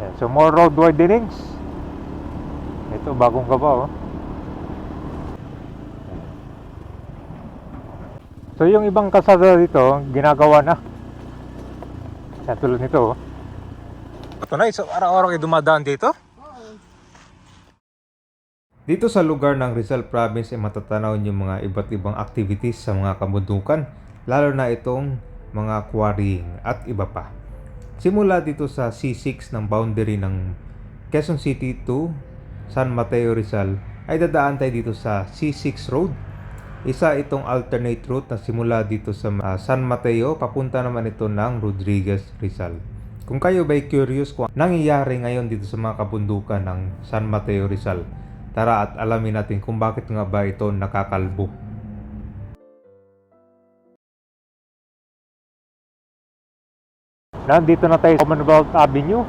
Yan. So more road widenings. Ito bagong gaba oh. So yung ibang kalsada dito ginagawa na. Yan, tulad nito oh. Ito na, so araw-araw kayo dumadaan dito? Dito sa lugar ng Rizal Province ay matatanaw yung mga iba't ibang activities sa mga kabundukan, lalo na itong mga quarrying at iba pa. Simula dito sa C6 ng boundary ng Quezon City to San Mateo Rizal ay dadaan tayo dito sa C6 Road. Isa itong alternate route na simula dito sa San Mateo, papunta naman ito ng Rodriguez Rizal. Kung kayo ba'y curious kung nangyayari ngayon dito sa mga kabundukan ng San Mateo Rizal, tara at alamin natin kung bakit nga ba ito nakakalbo. Nandito na tayo sa Commonwealth Avenue,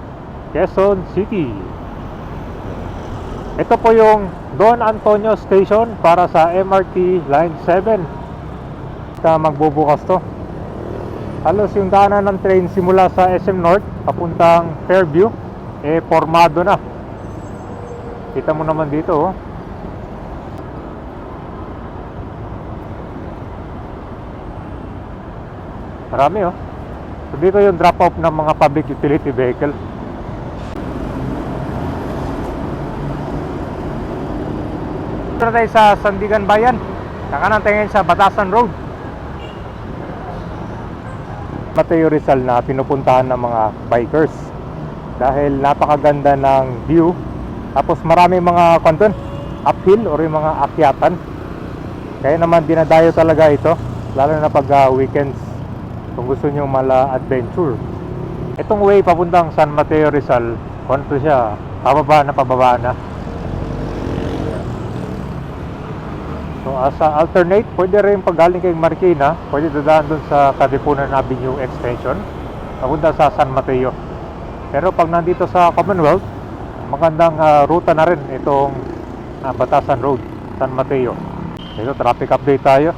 Quezon City. Ito po yung Don Antonio Station para sa MRT Line 7. Magbubukas to. Halos yung daanan ng train simula sa SM North papuntang Fairview formado na. Kita mo naman dito oh. Marami oh. So dito yung drop off ng mga public utility vehicle. Dito na tayo sa Sandigan Bayan. Kakanan tayo ngayon sa Batasan Road. Mateo Rizal na pinupuntahan ng mga bikers dahil napakaganda ng view. Tapos marami mga kanton, uphill or yung mga akyatan. Kaya naman dinadayo talaga ito, lalo na pag weekends kung gusto nyo mala adventure. Itong way papuntang San Mateo Rizal, kung siya, pababa na. So as a alternate, pwede rin pag galing kay Marikina, pwede dadaan dun sa Katipunan Avenue Extension papunta sa San Mateo. Pero pag nandito sa Commonwealth, magandang ruta na rin itong Batasan Road, San Mateo. Ito, traffic update tayo.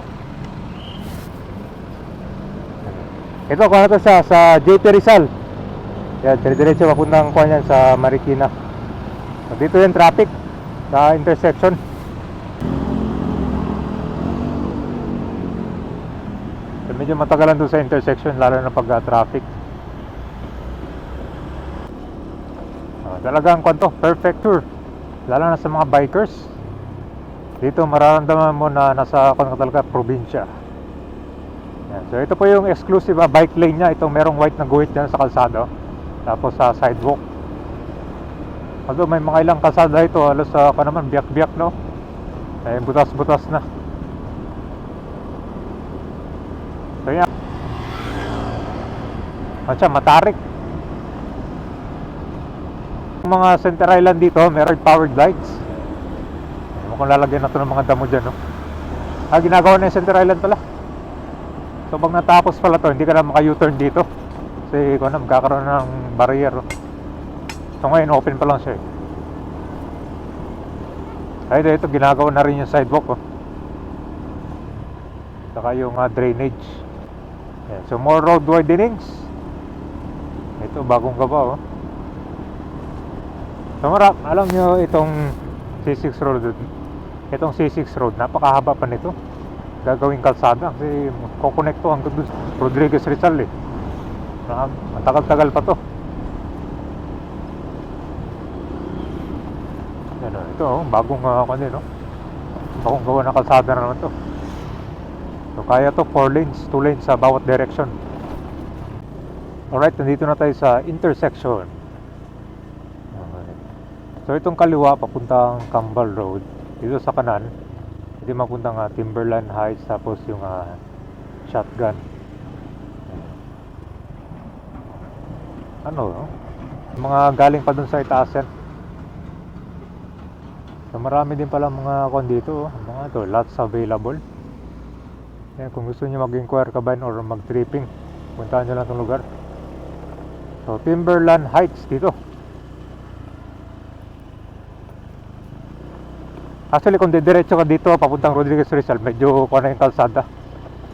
Ito, kung ano siya, sa JP Rizal. Yan, dire-diretso papuntang kuha yan sa Marikina. So, dito yung traffic sa intersection. So, medyo matagalan doon sa intersection, lalo na pag traffic. Talagang kwanto, perfect tour, lalo na sa mga bikers. Dito mararamdaman mo na nasa talaga probinsya. Yan. So ito po yung exclusive bike lane nya. Itong merong white na guhit dyan sa kalsada, tapos sa sidewalk. Although may mga ilang kalsada ito, halos pa naman biyak-biyak no, ay butas-butas na. So yan, matarik. Mga Center Island dito, meron powered lights. Mukhang lalagyan na ito ng mga damo dyan no? Ginagawa na yung Center Island pala. So pag natapos pala to, hindi ka na maka-U-turn dito kasi kung ano, magkakaroon ng barrier oh. So ngayon open pa lang siya Ay ito, ginagawa na rin yung sidewalk oh. Saka yung drainage. Yan. So more road widenings. Ito bagong gaba oh. So alam nyo itong C6 Road, itong C6 Road, napakahaba pa nito. Gagawing kalsada kasi kukonekto hanggang doon Rodriguez Rizal matagal-tagal pa to. Yan o, ito bagong bagong gawa ng kalsada na naman to. So kaya to 4 lanes, 2 lanes sa bawat direction. Alright, nandito na tayo sa intersection. So itong kaliwa papuntang Cambal Road, dito sa kanan hindi mapuntang Timberland Heights, tapos yung Shotgun. Mga galing pa dun sa itaas yan. So marami din pala mga dito mga lots available. Yan, kung gusto niyo mag-inquire kabayan or mag-tripping, puntahan nyo lang itong lugar. So Timberland Heights dito. Actually kung didiretso ka dito papuntang Rodriguez Rizal, medyo yung kalsada,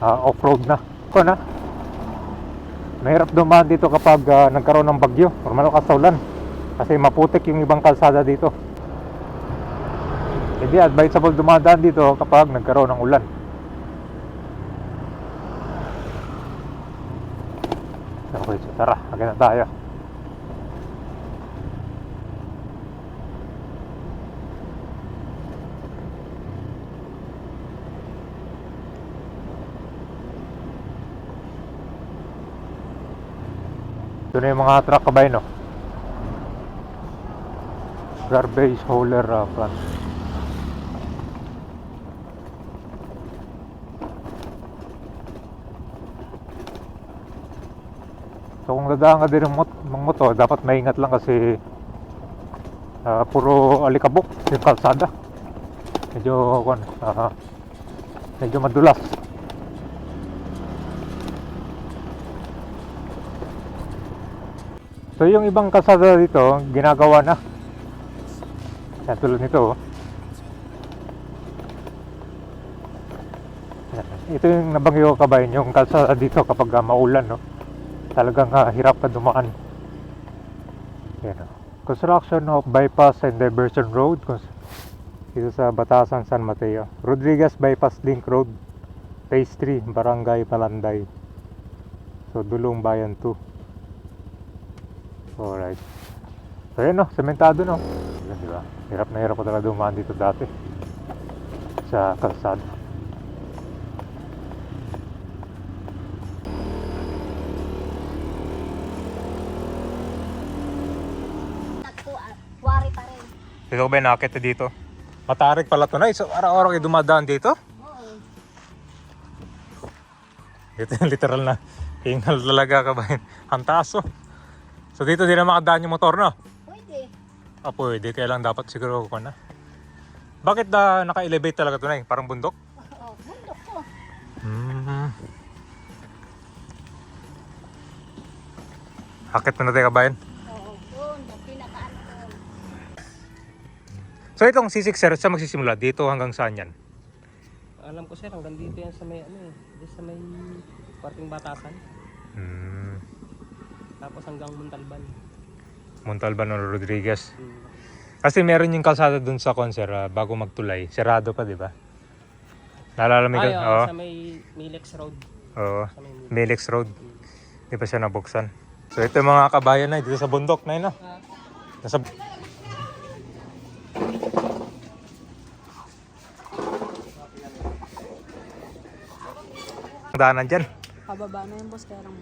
off-road na. Mahirap dumaan dito kapag nagkaroon ng bagyo or malakas sa ulan. Kasi maputik yung ibang kalsada dito. Hindi advisable dumadaan dito kapag nagkaroon ng ulan. Okay, so tara, agad na tayo. Ito na yung mga truck kabay, no? Garbage hauler plant. So kung dadaan ka din ng motor, dapat maingat lang kasi puro alikabok yung kalsada. Medyo madulas. So yung ibang kalsada dito ginagawa na. Yan, tulad nito. Ito yung nabangyo ko kabayan, yung kalsada dito kapag maulan, no? Talagang hirap ka dumaan. Yan, construction of bypass and diversion road dito sa Batasan, San Mateo. Rodriguez Bypass Link Road, Phase 3, Barangay Palanday. So Dulong Bayan 2. Alright. So yan, no, sementado, no. Yan, diba? Hirap na hirap ko talaga dumaan dito dati sa kalsada. Wari pa rin. Ito ba yung nakakita dito? Matarik pala ito na. So araw-araw kayo dumadaan dito? Oo. Ito yung literal na hingal talaga kabayan. Ang taas, oh. So dito din na makadaan yung motor, no? Pwede. Pwede. Kaya lang dapat siguro ko na. Bakit naka-elevate talaga ito na eh? Parang bundok? Oo, bundok ko. Hakit mo na tayo kabayan. Oo, doon. Pinakaano doon. So itong C6 sir, saan magsisimula? Dito hanggang saan yan? Alam ko sir, hanggang dito yan sa may dito sa may parting Batasan. Tapos hanggang Montalban. Montalban o Rodriguez. Kasi meron yung kalsada dun sa Conser, bago magtulay. Serado pa, di ba? Naalala mo yun? Oo. Sa may Milex Road. Oo. Sa may Milex Road. Di pa siya nabuksan. So ito yung mga kabayan na dito sa bundok na yun, no? Nasa... daanan dyan. Pababa na yung boss, kaya lang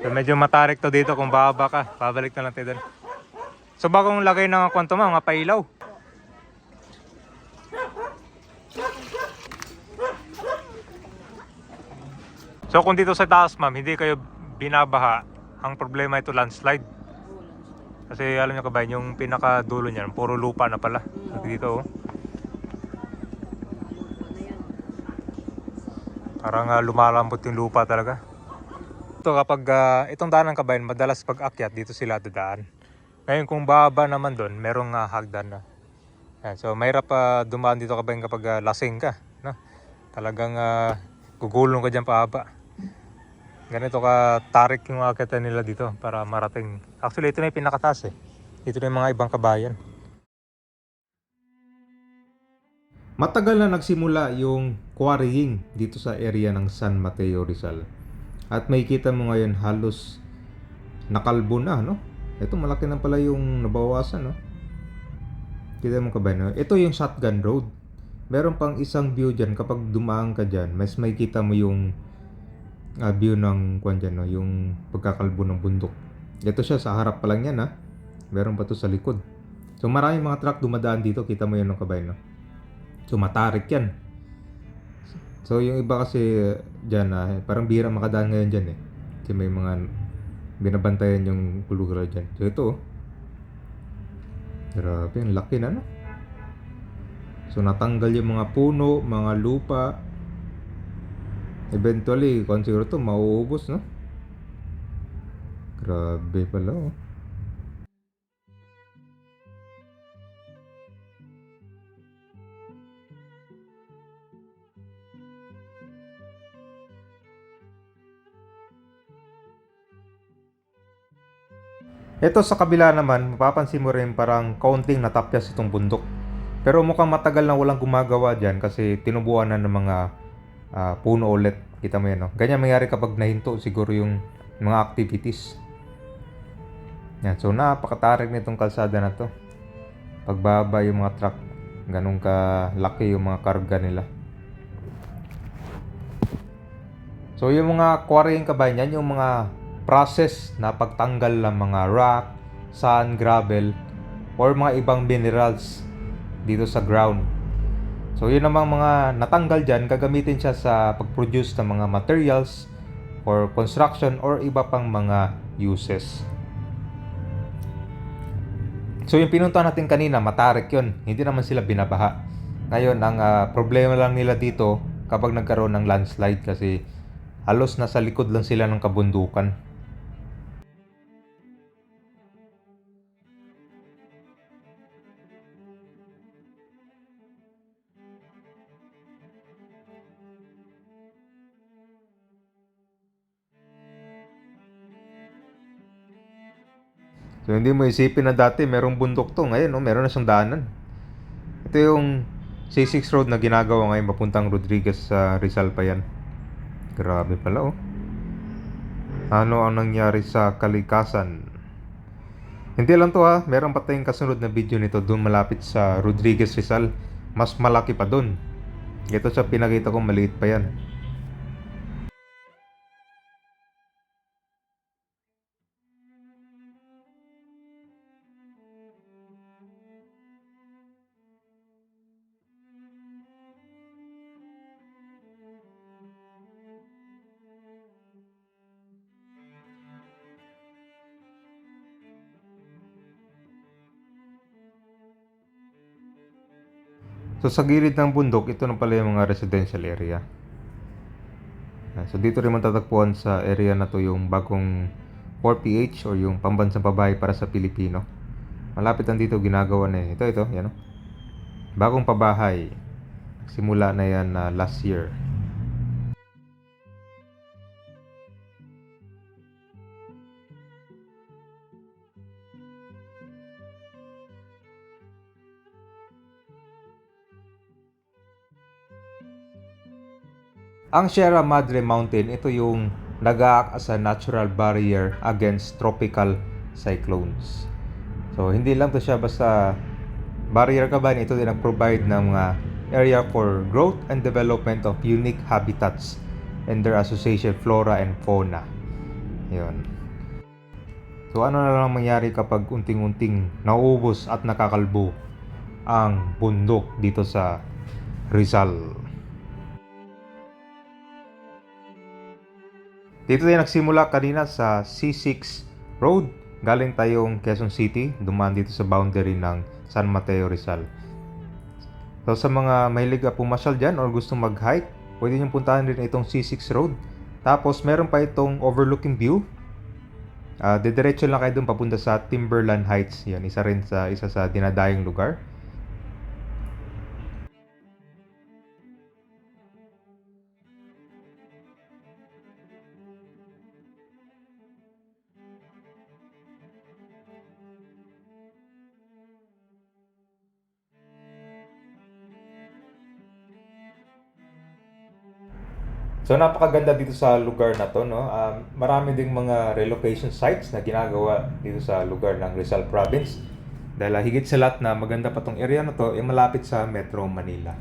So, medyo matarik to dito kung bababa ka. Babalik na lang tayo doon. So bagong lagay ng kwanto mo, mga pailaw. So kung dito sa taas ma'am, hindi kayo binabaha, ang problema ito landslide. Kasi alam nyo kabayan, yung pinakadulo niyan, puro lupa na pala. Dito, oh. Parang lumalambot yung lupa talaga. Ito kapag itong daanan kabayan, madalas pag akyat dito sila dadaan. Ngayon kung baba naman doon, merong hagdan na. Yan, so mahirap dumaan dito kabayan kapag lasing ka, no? Talagang gugulong ka dyan pahaba. Ganito ka tarik yung akyatan nila dito para marating. Actually ito na yung pinakataas eh. Ito na yung mga ibang kabayan. Matagal na nagsimula yung quarrying dito sa area ng San Mateo, Rizal. At makikita mo ngayon halos nakalbo na, no? Ito malaki na pala yung nabawasan, no? Kita mo kabayan, no? Ito yung Shotgun Road. Meron pang isang view dyan kapag dumaan ka dyan, mas makikita mo yung view ng kwan dyan, no? Yung pagkakalbo ng bundok. Ito siya, sa harap pa lang yan, ha? Meron pa to sa likod. So maraming mga truck dumadaan dito, kita mo yun ng kabayan, no? So matarik yan. So yung iba kasi dyan, parang bihira makadaan ngayon dyan eh. Kasi may mga binabantayan yung lugar dyan. So ito, oh. Grabe, ang laki na, no? So natanggal yung mga puno, mga lupa. Eventually, kung siguro ito, mauubos, no? Grabe pala, oh. Ito sa kabila naman, mapapansin mo rin parang kaunting natapyas itong bundok. Pero mukhang matagal na walang gumagawa dyan kasi tinubuan na ng mga puno ulit. Kita mo yan, no? Ganyan mangyari kapag nahinto siguro yung mga activities. Yan, so napakatarik nitong kalsada na to. Pagbaba yung mga truck, ganun kalaki yung mga karga nila. So yung mga quarrying kabayan, yan yung mga process na pagtanggal ng mga rock, sand, gravel, or mga ibang minerals dito sa ground. So yun namang mga natanggal dyan, gagamitin siya sa pag-produce ng mga materials for construction or iba pang mga uses. So yung pinuntahan natin kanina, Matarik yun. Hindi naman sila binabaha. Ngayon, ang problema lang nila dito kapag nagkaroon ng landslide kasi halos nasa likod lang sila ng kabundukan. So hindi mo isipin na dati merong bundok to. Ngayon, no, meron na siyang daanan. Ito yung C6 Road na ginagawa ngayon papuntang Rodriguez sa Rizal pa yan. Grabe pala, oh. Ano ang nangyari sa kalikasan? Hindi lang to, ha. Meron pa tayong kasunod na video nito doon malapit sa Rodriguez Rizal. Mas malaki pa doon. Ito sa pinakita ko, maliit pa yan. So sa gilid ng bundok, ito na pala yung mga residential area. So dito rin matatagpuan sa area na to yung bagong 4PH or yung pambansang pabahay para sa Pilipino. Malapit lang dito ginagawa na ito, yan, oh. Bagong pabahay. Simula na yan last year. Ang Sierra Madre Mountain, ito yung nag-act as a natural barrier against tropical cyclones. So, hindi lang to siya basta barrier kabayan, ito din nag-provide ng mga area for growth and development of unique habitats and their associated flora and fauna. Yun. So, ano na lang mangyari kapag unting-unting nauubos at nakakalbo ang bundok dito sa Rizal. Dito tayo nagsimula kanina sa C6 Road. Galing tayong Quezon City, dumaan dito sa boundary ng San Mateo, Rizal. So sa mga mahilig pumasyal dyan or gusto mag-hike, pwede nyo puntahan rin itong C6 Road. Tapos meron pa itong overlooking view. Didiretso lang kayo dun papunta sa Timberland Heights. Yan, isa sa dinadayong lugar. So napakaganda dito sa lugar na to, no? Marami ding mga relocation sites na ginagawa dito sa lugar ng Rizal Province. Dahil higit sa lahat na maganda pa tong area na to, malapit sa Metro Manila.